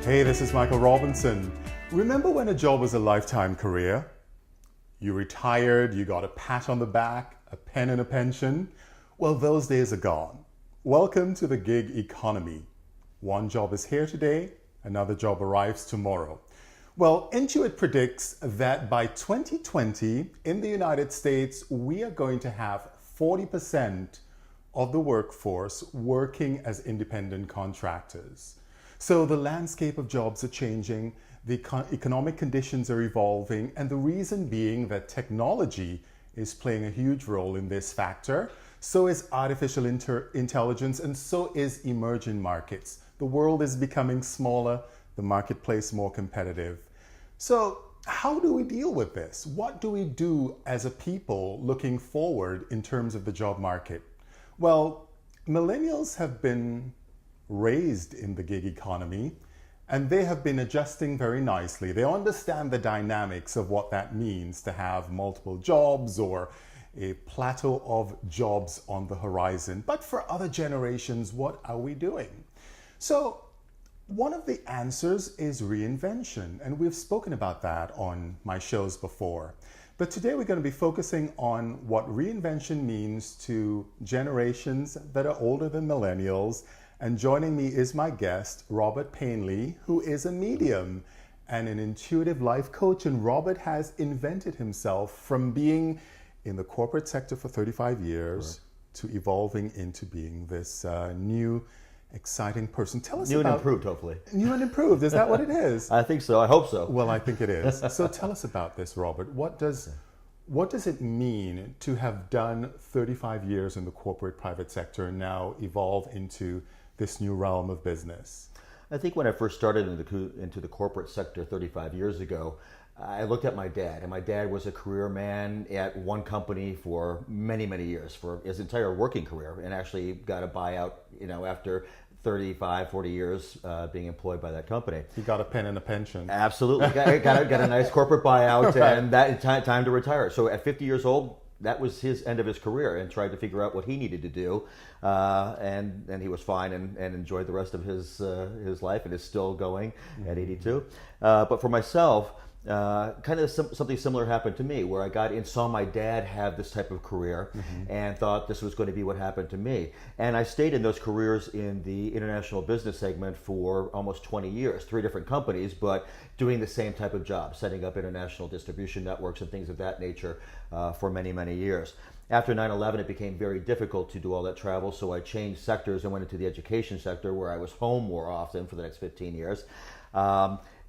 Hey, this is Michael Robinson. Remember when a job was a lifetime career? You retired, you got a pat on the back, a pen and a pension. Well, those days are gone. Welcome to the gig economy. One job is here today, another job arrives tomorrow. Well, Intuit predicts that by 2020 in the United States, we are going to have 40% of the workforce working as independent contractors. So the landscape of jobs are changing, the economic conditions are evolving, and the reason being that technology is playing a huge role in this factor. So is artificial intelligence, and so is emerging markets. The world is becoming smaller, the marketplace more competitive. So how do we deal with this? What do we do as a people looking forward in terms of the job market? Well, millennials have been raised in the gig economy, and they have been adjusting very nicely. They understand the dynamics of what that means to have multiple jobs or a plateau of jobs on the horizon. But for other generations, what are we doing? So one of the answers is reinvention, and we've spoken about that on my shows before. But today we're going to be focusing on what reinvention means to generations that are older than millennials. And joining me is my guest, Robert Painley, who is a medium and an intuitive life coach. And Robert has invented himself from being in the corporate sector for 35 years to evolving into being this new, exciting person. Tell us New about... and improved, hopefully. New and improved, is that what it is? I think so, I hope so. Well, I think it is. So tell us about this, Robert. What does it mean to have done 35 years in the corporate private sector and now evolve into this new realm of business? I think when I first started into the corporate sector 35 years ago, I looked at my dad, and my dad was a career man at one company for many, many years, for his entire working career, and actually got a buyout, after 35, 40 years being employed by that company. He got a pen and a pension. Absolutely. got a nice corporate buyout, right. And that time to retire. So at 50 years old, that was his end of his career, and tried to figure out what he needed to do, and he was fine and enjoyed the rest of his life, and is still going at 82. But for myself, kind of something similar happened to me, where I got in, saw my dad have this type of career, and thought this was going to be what happened to me. And I stayed in those careers in the international business segment for almost 20 years, 3 different companies, but doing the same type of job, setting up international distribution networks and things of that nature for many, many years. After 9/11, it became very difficult to do all that travel, so I changed sectors and went into the education sector, where I was home more often for the next 15 years.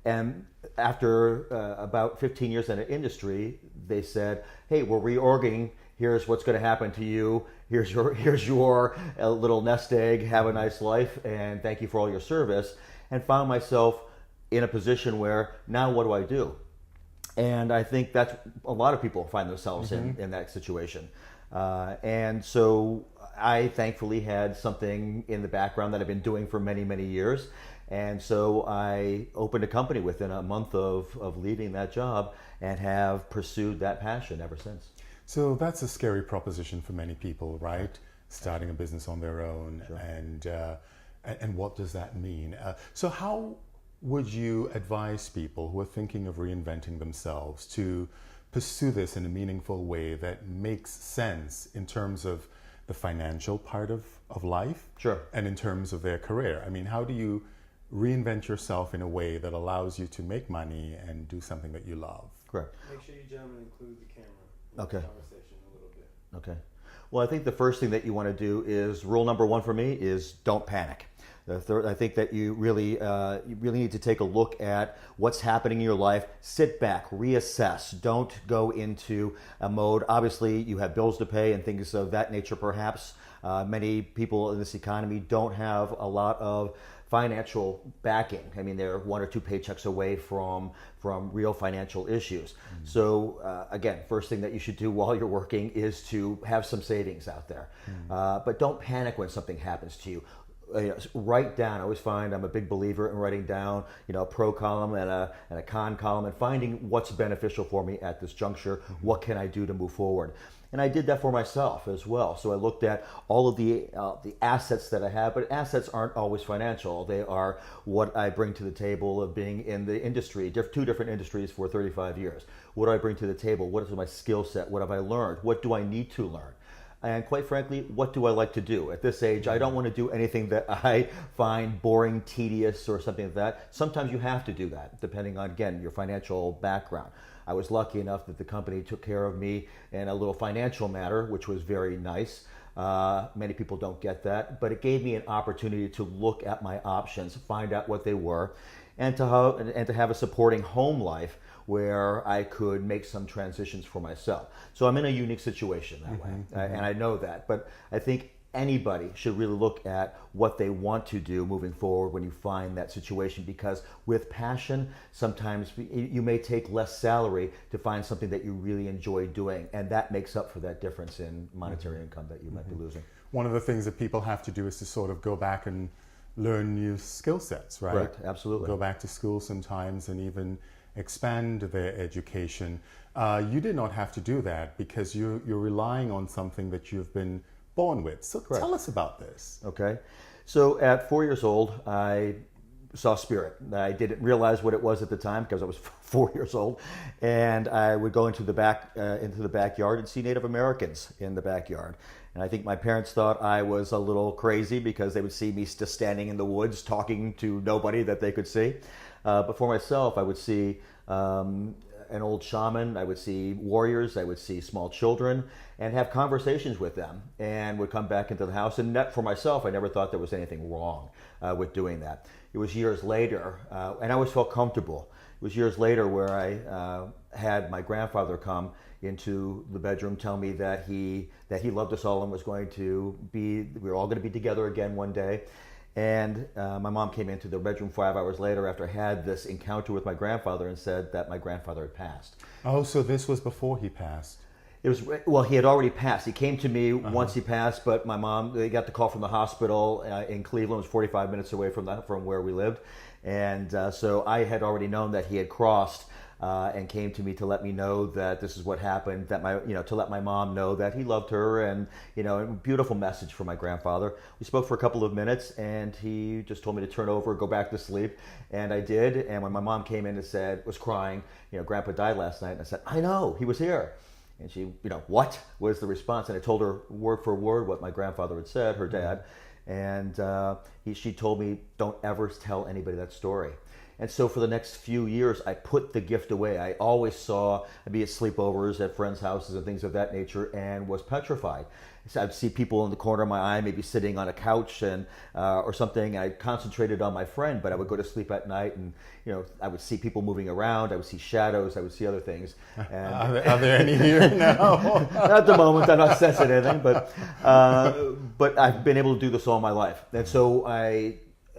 And after about 15 years in the industry, they said, "Hey, we're reorging. Here's what's going to happen to you. Here's your little nest egg. Have a nice life, and thank you for all your service." And found myself in a position where, now what do I do? And I think that's a lot of people find themselves in that situation. And so I thankfully had something in the background that I've been doing for many, many years. And so I opened a company within a month of leaving that job, and have pursued that passion ever since. So that's a scary proposition for many people, right? Starting a business on their own. Sure. And what does that mean? So how would you advise people who are thinking of reinventing themselves to pursue this in a meaningful way that makes sense in terms of the financial part of life? Sure. And in terms of their career? I mean, how do you reinvent yourself in a way that allows you to make money and do something that you love? Correct. Make sure you gentlemen include the camera in the conversation a little bit. Okay. Well, I think the first thing that you want to do is, rule number 1 for me is, don't panic. The third, I think that you really need to take a look at what's happening in your life. Sit back, reassess. Don't go into a mode. Obviously, you have bills to pay and things of that nature. Perhaps many people in this economy don't have a lot of financial backing. I mean, they're 1 or 2 paychecks away from real financial issues. So again, first thing that you should do while you're working is to have some savings out there. But don't panic when something happens to you. write down. I always find I'm a big believer in writing down, a pro column and a con column, and finding what's beneficial for me at this juncture. What can I do to move forward? And I did that for myself as well. So I looked at all of the assets that I have, but assets aren't always financial. They are what I bring to the table of being in the industry, two different industries for 35 years. What do I bring to the table? What is my skill set? What have I learned? What do I need to learn? And quite frankly, what do I like to do? At this age, I don't want to do anything that I find boring, tedious, or something like that. Sometimes you have to do that, depending on, again, your financial background. I was lucky enough that the company took care of me in a little financial matter, which was very nice. Many people don't get that, but it gave me an opportunity to look at my options, find out what they were, and to have a supporting home life where I could make some transitions for myself. So I'm in a unique situation that way, and I know that. But I think anybody should really look at what they want to do moving forward when you find that situation, because with passion, sometimes you may take less salary to find something that you really enjoy doing, and that makes up for that difference in monetary income that you might be losing. One of the things that people have to do is to sort of go back and learn new skill sets, right? Right, absolutely. Go back to school sometimes and even expand their education. You did not have to do that because you're relying on something that you've been born with. So Correct. Tell us about this. Okay. So at 4 years old, I saw spirit. I didn't realize what it was at the time because I was 4 years old, and I would go into the backyard and see Native Americans in the backyard. And I think my parents thought I was a little crazy because they would see me just standing in the woods talking to nobody that they could see. But for myself, I would see an old shaman, I would see warriors, I would see small children, and have conversations with them, and would come back into the house. And for myself, I never thought there was anything wrong with doing that. It was years later, and I always felt comfortable. It was years later where I had my grandfather come into the bedroom, tell me that he loved us all and was going to we were all going to be together again one day. And my mom came into the bedroom 5 hours later after I had this encounter with my grandfather and said that my grandfather had passed. Oh, so this was before he passed. He had already passed. He came to me once he passed, but my mom, they got the call from the hospital in Cleveland. It was 45 minutes away from where we lived. And so I had already known that he had crossed and came to me to let me know that this is what happened, to let my mom know that he loved her, and, a beautiful message for my grandfather. We spoke for a couple of minutes, and he just told me to turn over, go back to sleep, and I did. And when my mom came in and was crying, Grandpa died last night, and I said, I know, he was here. And she, what was the response? And I told her word for word what my grandfather had said, her dad, and she told me, don't ever tell anybody that story. And so for the next few years, I put the gift away. I always I'd be at sleepovers at friends' houses and things of that nature, and was petrified. So I'd see people in the corner of my eye, maybe sitting on a couch and or something. I concentrated on my friend, but I would go to sleep at night, and I would see people moving around. I would see shadows. I would see other things. And Are there any here now? Not at the moment. I'm not sensing anything, but I've been able to do this all my life, and so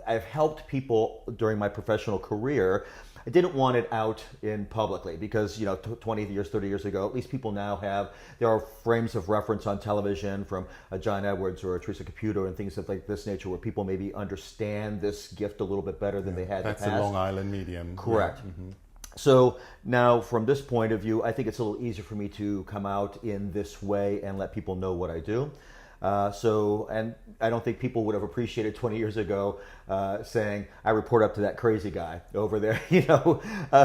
I've helped people during my professional career. I didn't want it out in publicly because, 20 years, 30 years ago, at least people now there are frames of reference on television from a John Edwards or a Teresa Caputo and things of like this nature where people maybe understand this gift a little bit better than they had in the past. That's a Long Island medium. Correct. Yeah. Mm-hmm. So now from this point of view, I think it's a little easier for me to come out in this way and let people know what I do. And I don't think people would have appreciated 20 years ago saying, I report up to that crazy guy over there,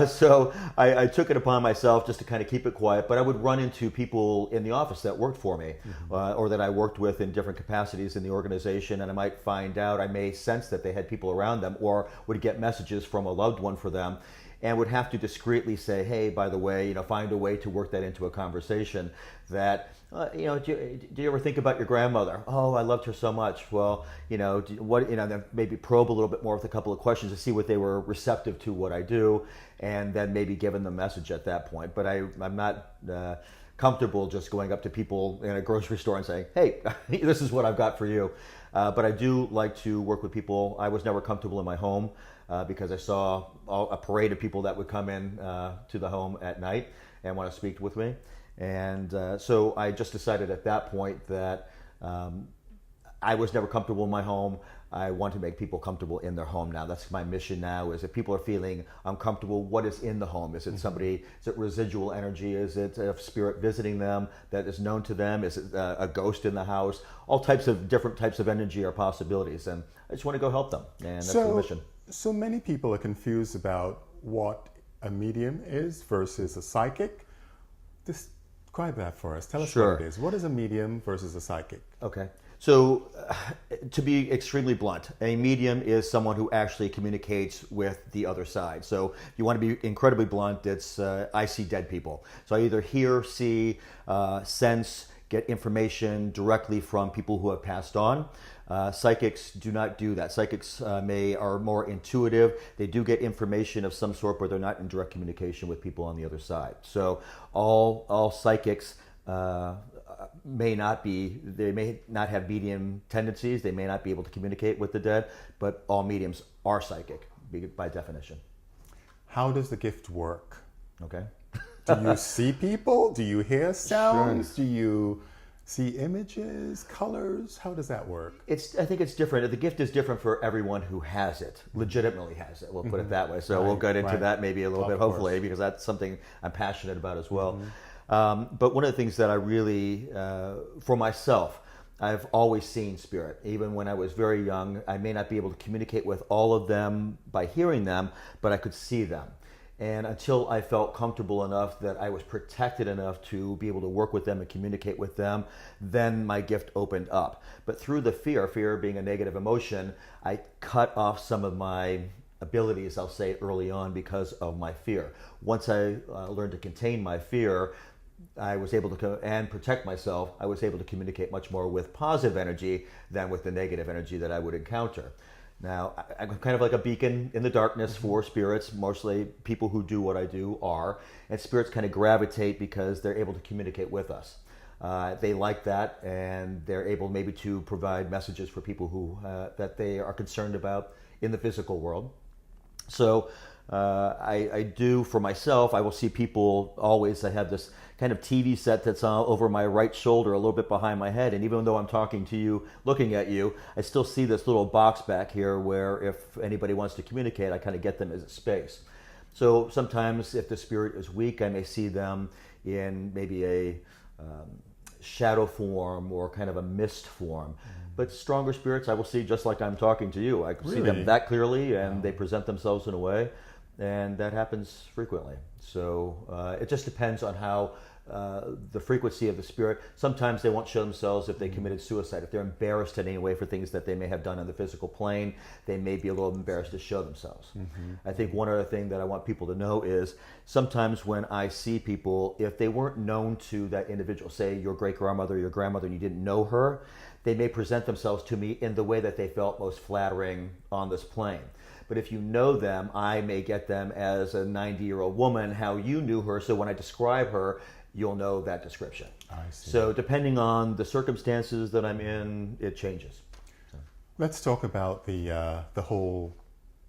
So I took it upon myself just to kind of keep it quiet, but I would run into people in the office that worked for me or that I worked with in different capacities in the organization, and I may sense that they had people around them or would get messages from a loved one for them, and would have to discreetly say, hey, by the way, find a way to work that into a conversation that, do you ever think about your grandmother? Oh, I loved her so much. Well, then maybe probe a little bit more with a couple of questions to see what they were receptive to what I do, and then maybe giving them the message at that point. But I'm not comfortable just going up to people in a grocery store and saying, hey, this is what I've got for you. But I do like to work with people. I was never comfortable in my home because I saw a parade of people that would come in to the home at night and want to speak with me. And so I just decided at that point that I was never comfortable in my home. I want to make people comfortable in their home now. That's my mission now, is if people are feeling uncomfortable, what is in the home? Is it somebody, is it residual energy? Is it a spirit visiting them that is known to them? Is it a ghost in the house? All types of different types of energy are possibilities. And I just want to go help them. And that's the mission. So many people are confused about what a medium is versus a psychic. Describe that for us. Tell us what it is. What is a medium versus a psychic? Okay. So, to be extremely blunt, a medium is someone who actually communicates with the other side. So, if you want to be incredibly blunt, it's I see dead people. So, I either hear, see, sense, get information directly from people who have passed on. Psychics do not do that. Psychics are more intuitive. They do get information of some sort, but they're not in direct communication with people on the other side. So, all psychics may not have medium tendencies. They may not be able to communicate with the dead, but all mediums are psychic by definition. How does the gift work? Okay. Do you see people? Do you hear sounds? Sure. Do you see images, colors? How does that work? I think it's different. The gift is different for everyone who has it, legitimately has it. We'll put it that way. So we'll get into that maybe a little bit, hopefully, because that's something I'm passionate about as well. But one of the things that I really, for myself, I've always seen spirit. Even when I was very young, I may not be able to communicate with all of them by hearing them, but I could see them. And until I felt comfortable enough that I was protected enough to be able to work with them and communicate with them, then my gift opened up. But through the fear being a negative emotion, I cut off some of my abilities, I'll say early on, because of my fear. Once I learned to contain my fear, I was able to and protect myself. I was able to communicate much more with positive energy than with the negative energy that I would encounter. Now, I'm kind of like a beacon in the darkness for spirits. Mostly people who do what I do are. And spirits kind of gravitate because they're able to communicate with us. They like that, and they're able maybe to provide messages for people who that they are concerned about in the physical world. So I do for myself. I will see people always. I have this kind of TV set that's over my right shoulder, a little bit behind my head. And even though I'm talking to you, looking at you, I still see this little box back here where if anybody wants to communicate, I kind of get them as a space. So sometimes if the spirit is weak, I may see them in maybe a shadow form or kind of a mist form. But stronger spirits I will see just like I'm talking to you. I can see them that clearly, and they present themselves in a way, and that happens frequently. So it just depends on how the frequency of the spirit. Sometimes they won't show themselves if they committed suicide. If they're embarrassed in any way for things that they may have done on the physical plane, they may be a little embarrassed to show themselves. I think one other thing that I want people to know is sometimes when I see people, if they weren't known to that individual, say your great-grandmother, your grandmother, and you didn't know her, they may present themselves to me in the way that they felt most flattering on this plane. But if you know them, I may get them as a 90-year-old woman, how you knew her, so when I describe her, you'll know that description. I see. So depending on the circumstances that I'm in, it changes. Let's talk about the whole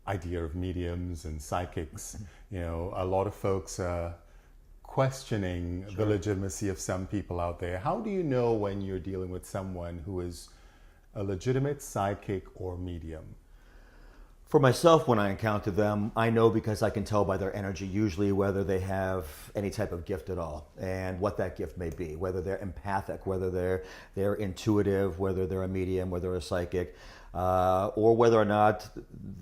idea of mediums and psychics. You know, a lot of folks are questioning the legitimacy of some people out there. How do you know when you're dealing with someone who is a legitimate psychic or medium? For myself, when I encounter them, I know because I can tell by their energy usually whether they have any type of gift at all and what that gift may be, whether they're empathic, whether they're intuitive, whether they're a medium, whether they're a psychic, or whether or not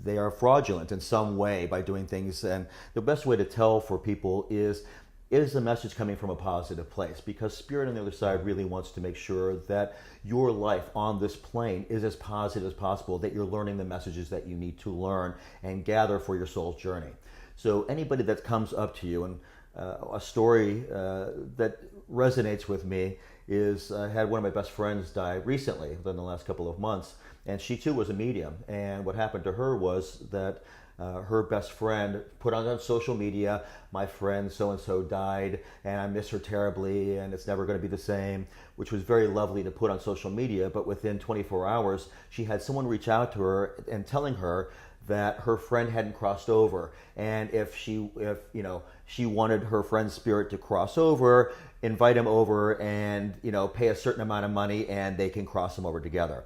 they are fraudulent in some way by doing things. And the best way to tell for people is the message coming from a positive place? Because Spirit on the other side really wants to make sure that your life on this plane is as positive as possible, that you're learning the messages that you need to learn and gather for your soul's journey. So anybody that comes up to you, and a story that resonates with me is I had one of my best friends die recently, within the last couple of months, and she too was a medium. And what happened to her was that her best friend put on social media, my friend so-and-so died and I miss her terribly and it's never going to be the same, which was very lovely to put on social media. But within 24 hours, she had someone reach out to her and telling her that her friend hadn't crossed over. And if she wanted her friend's spirit to cross over, invite him over and, pay a certain amount of money and they can cross them over together.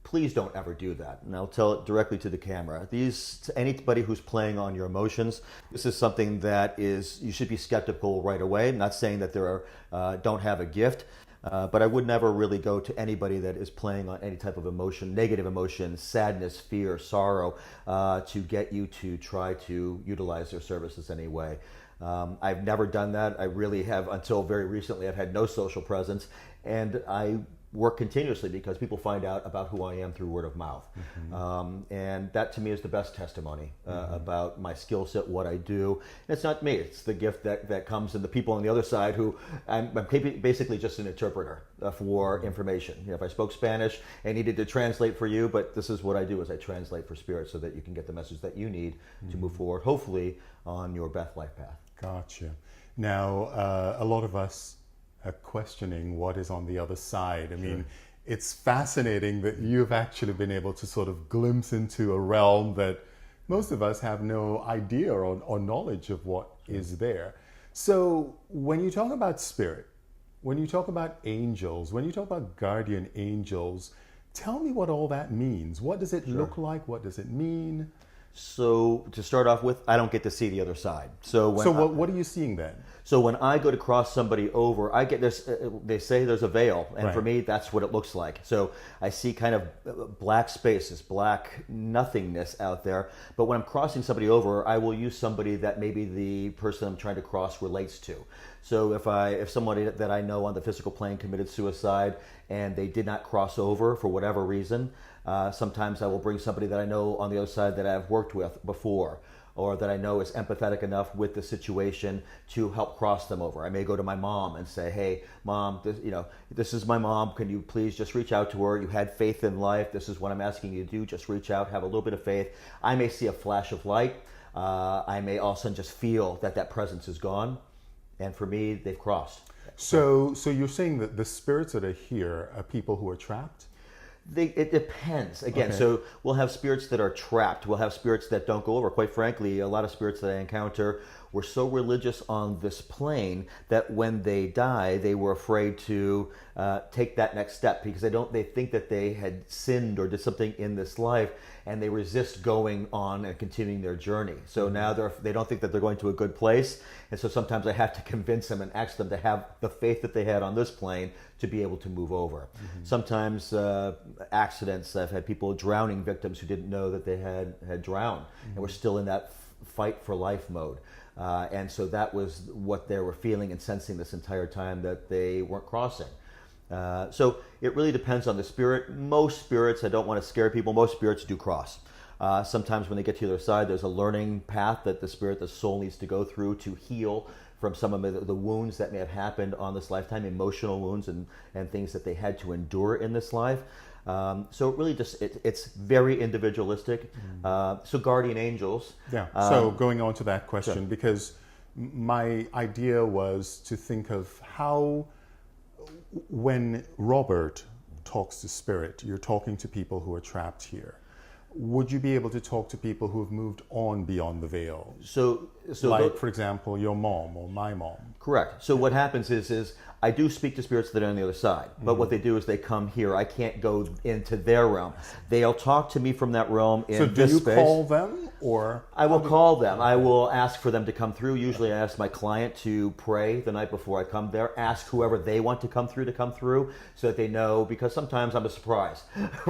please don't ever do that. And I'll tell it directly to the camera. To anybody who's playing on your emotions, this is something that you should be skeptical right away. I'm not saying that don't have a gift, but I would never really go to anybody that is playing on any type of emotion, negative emotion, sadness, fear, sorrow, to get you to try to utilize their services anyway. I've never done that. I really have, until very recently, I've had no social presence, and I work continuously because people find out about who I am through word of mouth. And that to me is the best testimony about my skill set, what I do. And it's not me, it's the gift that comes, and the people on the other side who I'm basically just an interpreter for information. You know, if I spoke Spanish and needed to translate for you, but this is what I do, is I translate for spirit so that you can get the message that you need to move forward, hopefully on your best life path. Gotcha. Now, a lot of us are questioning what is on the other side. I mean, it's fascinating that you've actually been able to sort of glimpse into a realm that most of us have no idea or knowledge of what is there. So when you talk about spirit, when you talk about angels, when you talk about guardian angels, tell me what all that means. What does it look like? What does it mean? So to start off with, I don't get to see the other side. So what are you seeing then? So when I go to cross somebody over, I get this, they say there's a veil, and Right. for me, that's what it looks like. So I see kind of black spaces, black nothingness out there. But when I'm crossing somebody over, I will use somebody that maybe the person I'm trying to cross relates to. So if somebody that I know on the physical plane committed suicide and they did not cross over for whatever reason, sometimes I will bring somebody that I know on the other side that I've worked with before, or that I know is empathetic enough with the situation to help cross them over. I may go to my mom and say, "Hey, Mom, this is my mom. Can you please just reach out to her? You had faith in life. This is what I'm asking you to do. Just reach out, have a little bit of faith." I may see a flash of light. I may all of a sudden just feel that presence is gone, and for me, they've crossed. So you're saying that the spirits that are here are people who are trapped? It depends. Again, Okay. So we'll have spirits that are trapped. We'll have spirits that don't go over. Quite frankly, a lot of spirits that I encounter were so religious on this plane that when they die, they were afraid to take that next step because they think that they had sinned or did something in this life, and they resist going on and continuing their journey. So now they don't think that they're going to a good place, and so sometimes I have to convince them and ask them to have the faith that they had on this plane to be able to move over. Sometimes accidents, I've had people drowning victims who didn't know that they had drowned and were still in that fight for life mode. And so that was what they were feeling and sensing this entire time that they weren't crossing. So it really depends on the spirit. Most spirits, I don't want to scare people, most spirits do cross. Sometimes when they get to the other side, there's a learning path that the soul needs to go through to heal from some of the wounds that may have happened on this lifetime, emotional wounds and things that they had to endure in this life. So it really it's very individualistic. So guardian angels. Yeah. So going on to that question, Sure. because my idea was to think of how, when Robert talks to spirit, you're talking to people who are trapped here. Would you be able to talk to people who have moved on beyond the veil? So Like, for example, your mom or my mom. Correct. So what happens is I do speak to spirits that are on the other side, but what they do is they come here. I can't go into their realm. They'll talk to me from that realm in So do this you space. call them, or? I will call them. I will ask for them to come through. Usually I ask my client to pray the night before I come there, ask whoever they want to come through so that they know, because sometimes I'm a surprise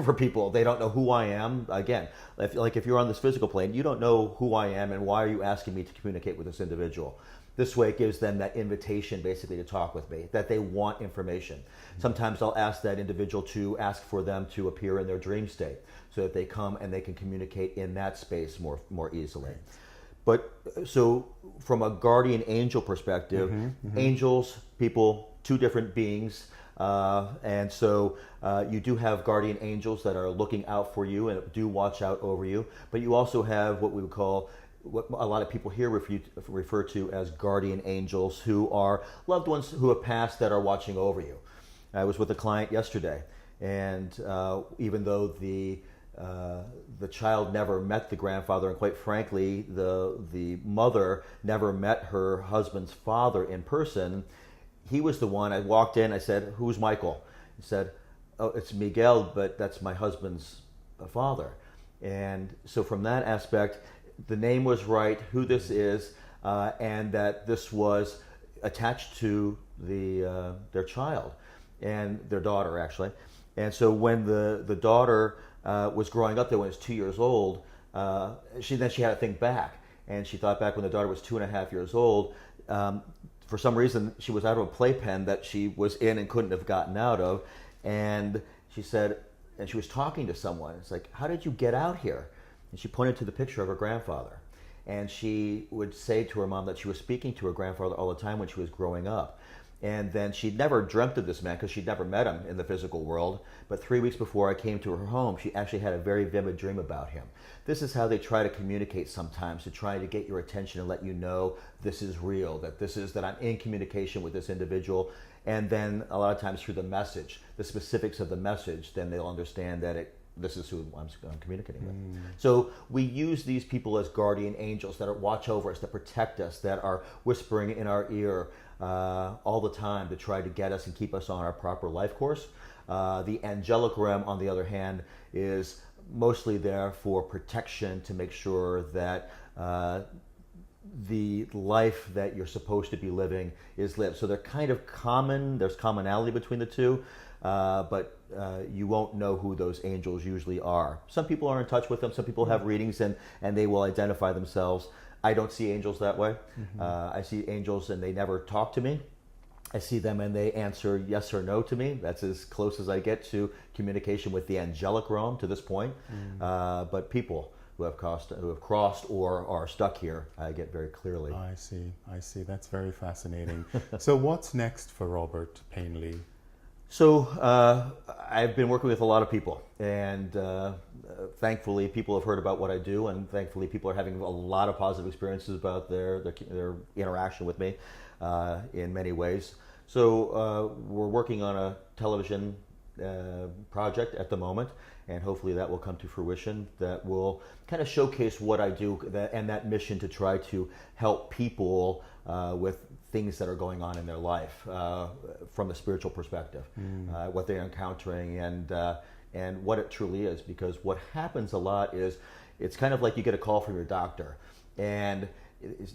for people. They don't know who I am. Again, if you're on this physical plane, you don't know who I am and why are you asking me to communicate with this individual. This way it gives them that invitation basically to talk with me, that they want information. Sometimes I'll ask that individual to ask for them to appear in their dream state so that they come and they can communicate in that space more easily. But so from a guardian angel perspective, angels, people, two different beings. And so you do have guardian angels that are looking out for you and do watch out over you. But you also have what we would call, what a lot of people here refer to as guardian angels, who are loved ones who have passed that are watching over you. I was with a client yesterday, and even though the child never met the grandfather, and quite frankly, the mother never met her husband's father in person, he was the one. I walked in, I said, "Who's Michael?" He said, oh, it's Miguel, but that's my husband's father. And so from that aspect, the name was right, who this is, and that this was attached to their child and their daughter, actually. And so when the daughter was growing up there, when she was 2 years old, she had to think back. And she thought back when the daughter was 2.5 years old. For some reason, she was out of a playpen that she was in and couldn't have gotten out of. And she said, and she was talking to someone. It's like, how did you get out here? And she pointed to the picture of her grandfather. And she would say to her mom that she was speaking to her grandfather all the time when she was growing up. And then she'd never dreamt of this man because she'd never met him in the physical world. But 3 weeks before I came to her home, she actually had a very vivid dream about him. This is how they try to communicate sometimes, to try to get your attention and let you know this is real, that I'm in communication with this individual. And then a lot of times through the message, the specifics of the message, then they'll understand that this is who I'm communicating with. So we use these people as guardian angels that watch over us, that protect us, that are whispering in our ear all the time to try to get us and keep us on our proper life course. The angelic realm, on the other hand, is mostly there for protection, to make sure that the life that you're supposed to be living is lived. So they're kind of common, there's commonality between the two, but you won't know who those angels usually are. Some people are in touch with them, some people have readings and they will identify themselves. I don't see angels that way. I see angels and they never talk to me. I see them and they answer yes or no to me. That's as close as I get to communication with the angelic realm to this point. But people who have crossed or are stuck here, I get very clearly. I see. That's very fascinating. So what's next for Robert Painley? So I've been working with a lot of people, and thankfully people have heard about what I do, and thankfully people are having a lot of positive experiences about their interaction with me in many ways. So we're working on a television project at the moment, and hopefully that will come to fruition, that will kind of showcase what I do and that mission to try to help people with things that are going on in their life from the spiritual perspective, what they're encountering and what it truly is. Because what happens a lot is it's kind of like you get a call from your doctor, and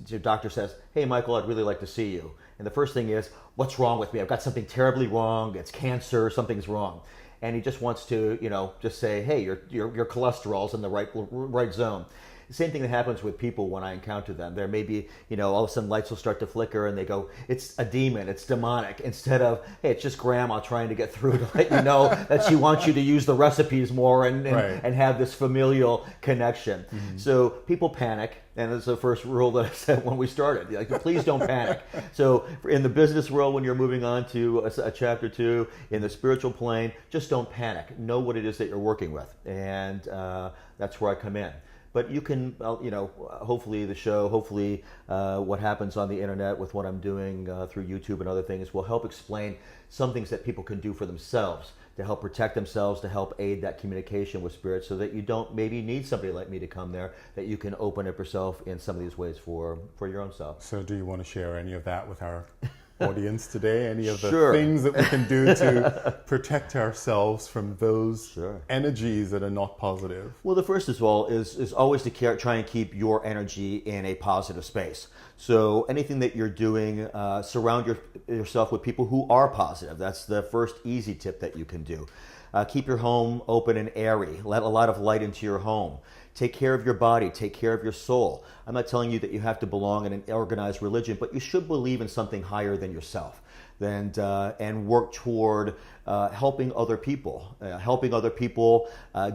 your doctor says, "Hey, Michael, I'd really like to see you." And the first thing is, "What's wrong with me? I've got something terribly wrong. It's cancer. Something's wrong." And he just wants to, just say, "Hey, your cholesterol's in the right zone." The same thing that happens with people when I encounter them. There may be, all of a sudden lights will start to flicker and they go, "It's a demon, it's demonic," instead of, "Hey, it's just grandma trying to get through to let you know that she wants you to use the recipes more and have this familial connection." So people panic, and that's the first rule that I said when we started. Like, please don't panic. So in the business world, when you're moving on to a chapter 2, in the spiritual plane, just don't panic. Know what it is that you're working with, and that's where I come in. But you can, hopefully the show, hopefully what happens on the internet with what I'm doing through YouTube and other things will help explain some things that people can do for themselves to help protect themselves, to help aid that communication with spirit, so that you don't maybe need somebody like me to come there, that you can open up yourself in some of these ways for your own self. So do you want to share any of that with our audience today? Any of the Sure. things that we can do to protect ourselves from those Sure. energies that are not positive? Well, the first of all is always to try and keep your energy in a positive space. So anything that you're doing, surround yourself with people who are positive. That's the first easy tip that you can do. Keep your home open and airy. Let a lot of light into your home. Take care of your body. Take care of your soul. I'm not telling you that you have to belong in an organized religion, but you should believe in something higher than yourself, and work toward helping other people.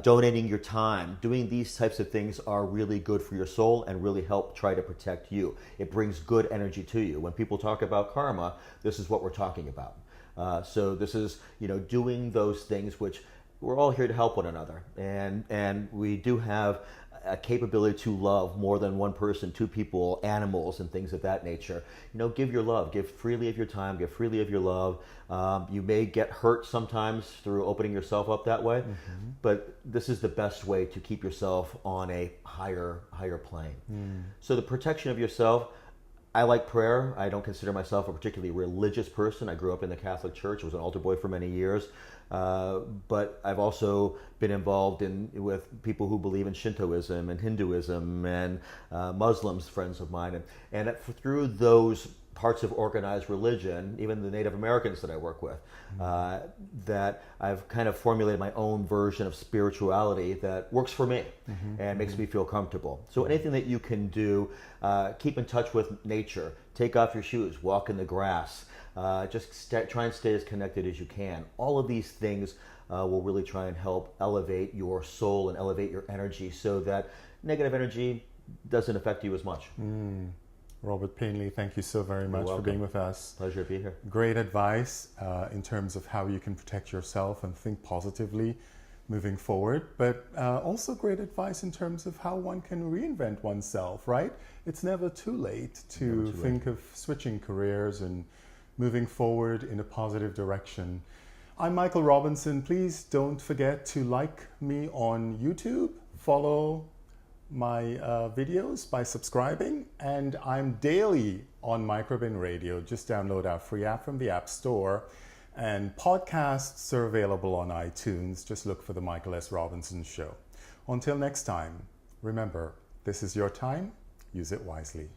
Donating your time. Doing these types of things are really good for your soul and really help try to protect you. It brings good energy to you. When people talk about karma, this is what we're talking about. So this is, doing those things which we're all here to help one another. And we do have a capability to love more than one person, 2 people, animals, and things of that nature. Give your love. Give freely of your time. Give freely of your love. You may get hurt sometimes through opening yourself up that way, but this is the best way to keep yourself on a higher plane. So the protection of yourself, I like prayer. I don't consider myself a particularly religious person. I grew up in the Catholic Church. I was an altar boy for many years. But I've also been involved with people who believe in Shintoism and Hinduism and Muslims, friends of mine. And through those parts of organized religion, even the Native Americans that I work with, that I've kind of formulated my own version of spirituality that works for me and makes me feel comfortable. So anything that you can do, keep in touch with nature, take off your shoes, walk in the grass, just try and stay as connected as you can. All of these things will really try and help elevate your soul and elevate your energy so that negative energy doesn't affect you as much. Robert Painley, thank you so very much for being with us. Pleasure to be here. Great advice in terms of how you can protect yourself and think positively moving forward, but also great advice in terms of how one can reinvent oneself, right? It's never too late to think of switching careers and moving forward in a positive direction. I'm Michael Robinson. Please don't forget to like me on YouTube, follow my videos by subscribing, and I'm daily on Microbin Radio. Just download our free app from the App Store, and podcasts are available on iTunes. Just look for the Michael S. Robinson Show. Until next time, remember, this is your time. Use it wisely.